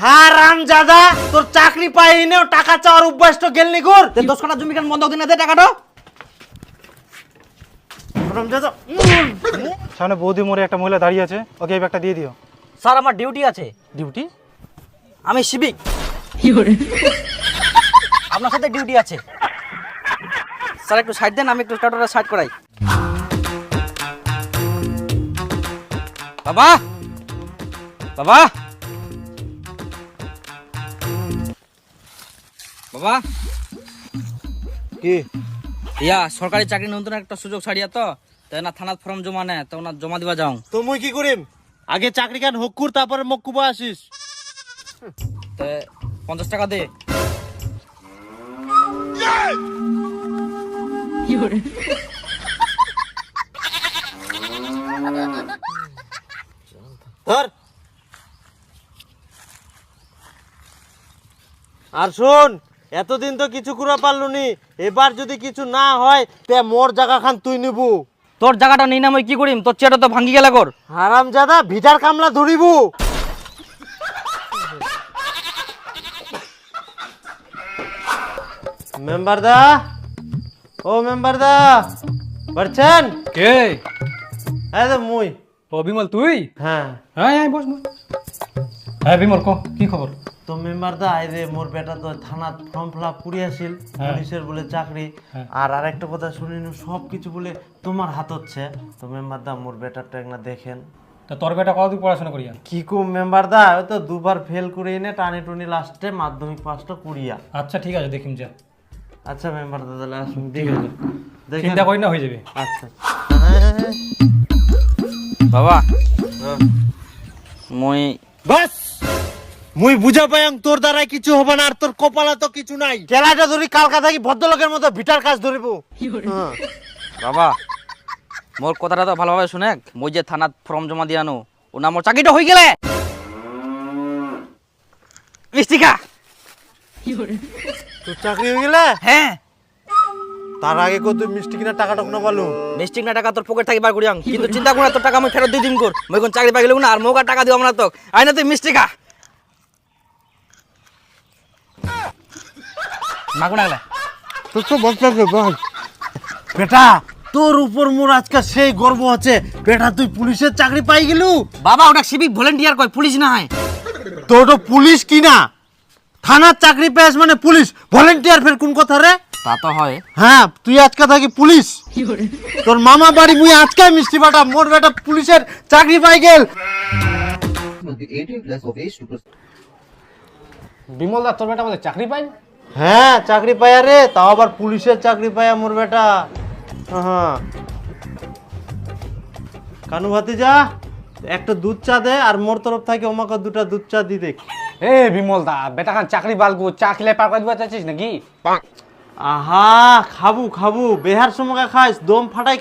হারামজাদা, তোর চাকরি পাইনি টাকা চাওয়ার অভ্যাস তো গেলনি কর। 10 কাঠা জমি কেন বন্ধক দিনা দে টাকাটা। হারামজাদা। সামনে বৌদি মোড়ে একটা মহিলা দাঁড়িয়ে আছে, ওকে এই ব্যাগটা দিয়ে দিও। স্যার আমার ডিউটি আছে। ডিউটি? আমি সিভিক। আপনার সাথে ডিউটি আছে। স্যার একটু সাইড দেন, আমি একটু কাটোটা সাইড করাই। বাবা বাবা বাবা কি ইয়া সরকারি চাকরি নতুন একটা সুযোগ ছাড়িয়া তো তাই না থানাত ফর্ম জমা নেয় তো না জমা দিবা যাও। তো মুই কি করিম? আগে চাকরি কান হকুর, তারপরে মক্কুবা আসিস। 50 টাকা দে। ধর। আর শোন, এতদিন তো কিছু করা পারলুনি, এবার যদি কিছু না হয় তে মোর জায়গা খান তুই নিবু। তোর জায়গাটা নেই না মই কি করিম, তোর চেয়ারটা তো ভাঙ্গি গেলা কর। হারামজাদা, ভিটার কামলা ধরিবু। মেম্বার দা, ও মেম্বার দা, পারছেন? কে? হ্যাঁ তো মুই। ও বিমল তুই? হ্যাঁ হ্যাঁ বস বস। হ্যাঁ বিমল কো, কি খবর? তো মেম্বার দা, এই যে মোর বেটা তো থানাত ফর্ম ফিল আপ করিয়াছিল, পুলিশের বলে চাকরি। আর আরেকটা কথা শুনিনু, সব কিছু বলে তোমার হাত হচ্ছে। তো মেম্বার দা, মোর বেটারটা একনা দেখেন। তা তোর বেটা কতদূর পড়াশোনা করিয়া? কি কম মেম্বার দা, ওই তো দুবার ফেল করে এনে টানি টুনি লাস্টে মাধ্যমিক পাসটা করিয়া। আচ্ছা ঠিক আছে, দেখিম যা। আচ্ছা মেম্বার দা, তাহলে আসুন দেখেন। চিন্তা করি না, হয়ে যাবে। আচ্ছা বাবা মই বাস, মুই বুঝা পাইং তোর দ্বারাই কিছু হবে না, আর তোর কপালে তো কিছু নাই। খেলাটা ধরি কালকা থাকি ভদ্রলোকের মতো ভিটার কাজ ধরিব। বাবা মোর কথাটা তো ভালোভাবে শুনে, মই যে থানাত ফর্ম জমা দিয়ানো ও না মোর চাকরিটা হয়ে গেলে মিষ্টিকা। তোর চাকরি হয়ে গেলে? হ্যাঁ। তার আগে কত মিষ্টি কিনা টাকা টক না পালু? মিষ্টি না টাকা তোর পকেট থেকে বার করিয়াং, কিন্তু চিন্তা করে তোর টাকা আমি ফেরত দিয়ে দিন কর। মই কোন চাকরি পাই গেল না, আর মোক আর টাকা দিও আমরা তো আই না তুই মিষ্টিকা মাগু না গেলে। তোর তো বলতে বল বেটা, তোর উপর মোর আজকে সেই গর্ব আছে। বেটা তুই পুলিশের চাকরি পাই গেলু। বাবা ওটা সিভিক ভলেন্টিয়ার কয়, পুলিশ না হয়। তোর তো পুলিশ কিনা, থানার চাকরি পেয়েছ মানে পুলিশ। ভলেন্টিয়ার ফের কোন কথা রে? তা তো হয়। হ্যাঁ, তুই আজকে থাকি পুলিশ। তোর মামা বাড়ি মুই আজকে মিষ্টি বাটা, মোর বেটা পুলিশের চাকরি পাই গেল। বিমল দা, তোর বেটা বলে চাকরি পাই? হ্যাঁ চাকরি পায়া রে, তাও আবার পুলিশের চাকরি পায়া মোর বেটা। হ্যাঁ কানু ভাতিজা, একটা দুধ চা দে, আর মোর তরফ থেকে ওমাকে দুটা দুধ চা দি দেখ। এ বিমল দা, বেটা খান চাকরি বালগু, চা খেলে পার করে দিবা চাচ্ছিস নাকি? আহা, খাবু খাবু, বেহার সময় খাইস, দম ফাটাই